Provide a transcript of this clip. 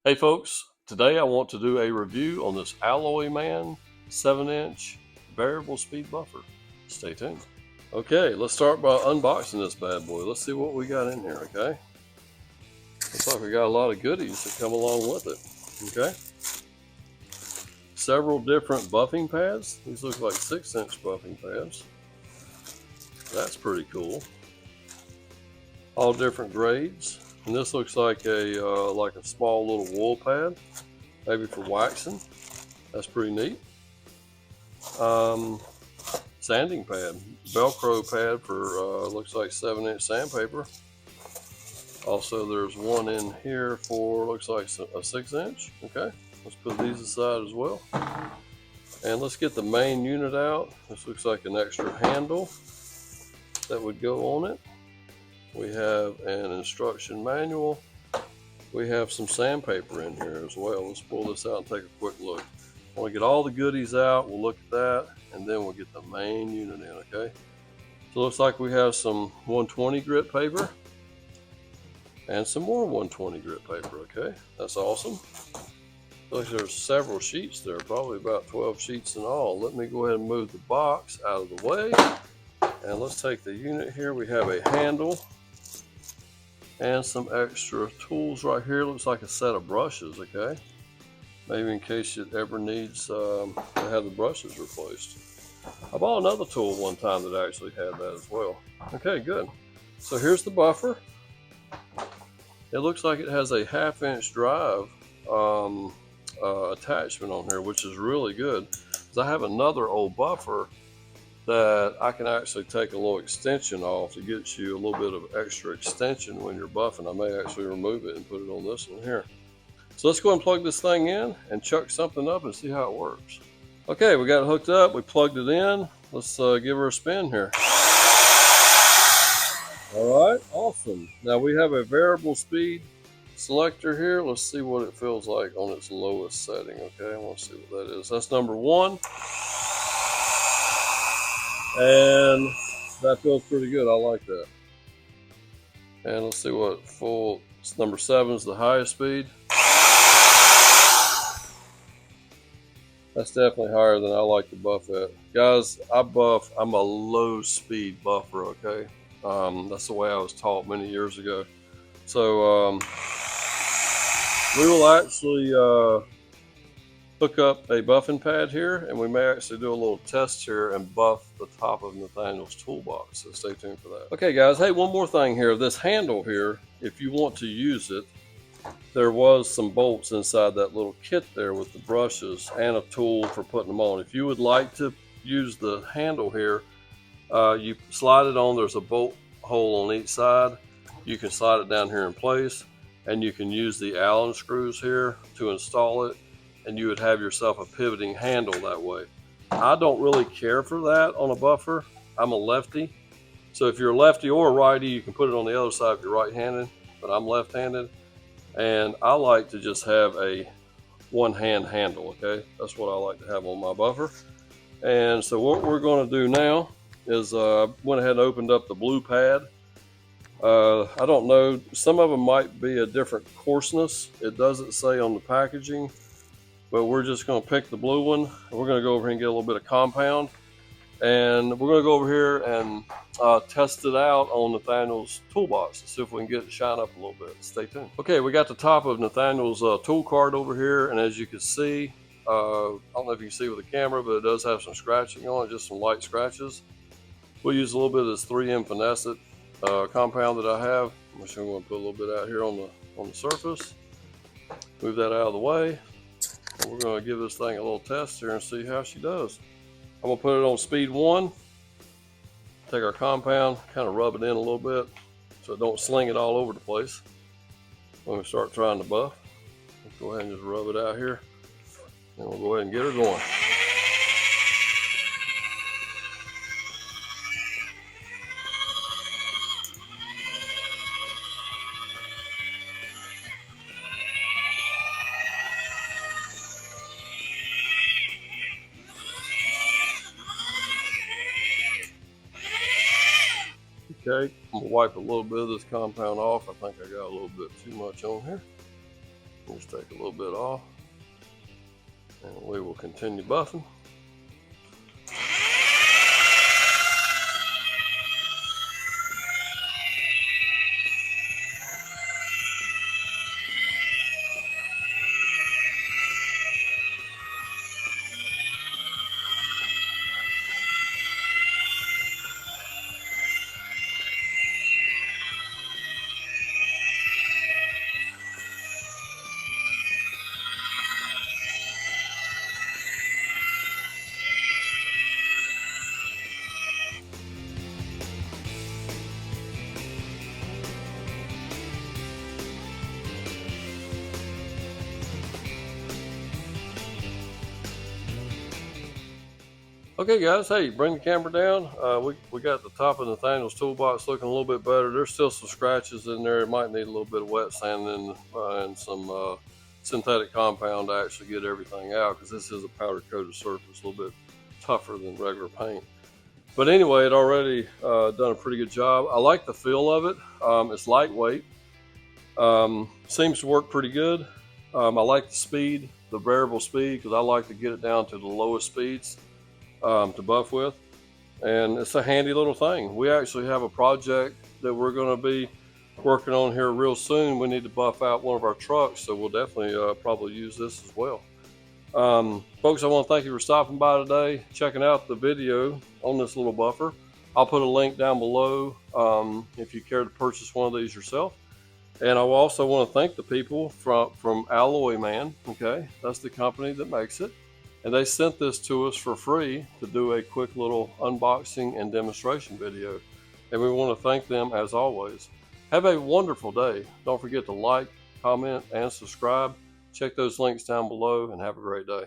Hey folks, today I want to do a review on this AlloyMan 7-inch variable speed buffer. Stay tuned. Okay, let's start by unboxing this bad boy. Let's see what we got in here, okay? Looks like we got a lot of goodies that come along with it, okay? Several different buffing pads. These look like 6-inch buffing pads. That's pretty cool. All different grades. And this looks like a small little wool pad, maybe for waxing. That's pretty neat. Sanding pad, Velcro pad for looks like 7-inch sandpaper. Also, there's one in here for looks like a 6-inch. Okay, let's put these aside as well. And let's get the main unit out. This looks like an extra handle that would go on it. We have an instruction manual. We have some sandpaper in here as well. Let's pull this out and take a quick look. I want to get all the goodies out. We'll look at that, and then we'll get the main unit in, okay? So it looks like we have some 120 grit paper and some more 120 grit paper, okay? That's awesome. Looks like there's several sheets there, probably about 12 sheets in all. Let me go ahead and move the box out of the way. And let's take the unit here. We have a handle and some extra tools right here. Looks like a set of brushes, okay? Maybe in case it ever needs to have the brushes replaced. I bought another tool one time that actually had that as well. Okay, good. So here's the buffer. It looks like it has a 1/2-inch drive attachment on here, which is really good. Because I have another old buffer that I can actually take a little extension off to get you a little bit of extra extension when you're buffing. I may actually remove it and put it on this one here. So let's go ahead and plug this thing in and chuck something up and see how it works. Okay, we got it hooked up. We plugged it in. Let's give her a spin here. All right, awesome. Now we have a variable speed selector here. Let's see what it feels like on its lowest setting. Okay, I want to see what that is. That's number 1. And that feels pretty good. I like that. And let's see what number 7 is the highest speed. That's definitely higher than I like to buff at. Guys, I'm a low speed buffer, okay? That's the way I was taught many years ago. So we will actually hook up a buffing pad here, and we may actually do a little test here and buff the top of Nathaniel's toolbox, so stay tuned for that. Okay guys, hey, one more thing here. This handle here, if you want to use it, there was some bolts inside that little kit there with the brushes and a tool for putting them on. If you would like to use the handle here, you slide it on. There's a bolt hole on each side. You can slide it down here in place, and you can use the Allen screws here to install it, and you would have yourself a pivoting handle that way. I don't really care for that on a buffer. I'm a lefty. So if you're a lefty or a righty, you can put it on the other side if you're right-handed, but I'm left-handed. And I like to just have a one-hand handle, okay? That's what I like to have on my buffer. And so what we're gonna do now is went ahead and opened up the blue pad. I don't know, some of them might be a different coarseness. It doesn't say on the packaging, but we're just gonna pick the blue one. We're gonna go over here and get a little bit of compound. And we're gonna go over here and test it out on Nathaniel's toolbox to see if we can get it shine up a little bit. Stay tuned. Okay, we got the top of Nathaniel's tool cart over here, and as you can see, I don't know if you can see with the camera, but it does have some scratching on it, just some light scratches. We'll use a little bit of this 3M finessed compound that I have. I'm just going to put a little bit out here on the surface. Move that out of the way. And we're going to give this thing a little test here and see how she does. I'm going to put it on speed 1. Take our compound, kind of rub it in a little bit so it don't sling it all over the place when we start trying to buff. Let's go ahead and just rub it out here, and we'll go ahead and get her going. Okay, I'm gonna wipe a little bit of this compound off. I think I got a little bit too much on here. Just take a little bit off, and we will continue buffing. Okay guys, hey, bring the camera down. We got the top of Nathaniel's toolbox looking a little bit better. There's still some scratches in there. It might need a little bit of wet sanding and some synthetic compound to actually get everything out, because this is a powder coated surface, a little bit tougher than regular paint. But anyway, it already done a pretty good job. I like the feel of it. It's lightweight. Seems to work pretty good. I like the speed, the variable speed, because I like to get it down to the lowest speeds to buff with, and it's a handy little thing. We actually have a project that we're going to be working on here real soon. We need to buff out one of our trucks, so we'll definitely probably use this as well. Folks, I want to thank you for stopping by today, checking out the video on this little buffer. I'll put a link down below if you care to purchase one of these yourself. And I also want to thank the people from AlloyMan. Okay, that's the company that makes it. And they sent this to us for free to do a quick little unboxing and demonstration video. And we want to thank them as always. Have a wonderful day. Don't forget to like, comment, and subscribe. Check those links down below and have a great day.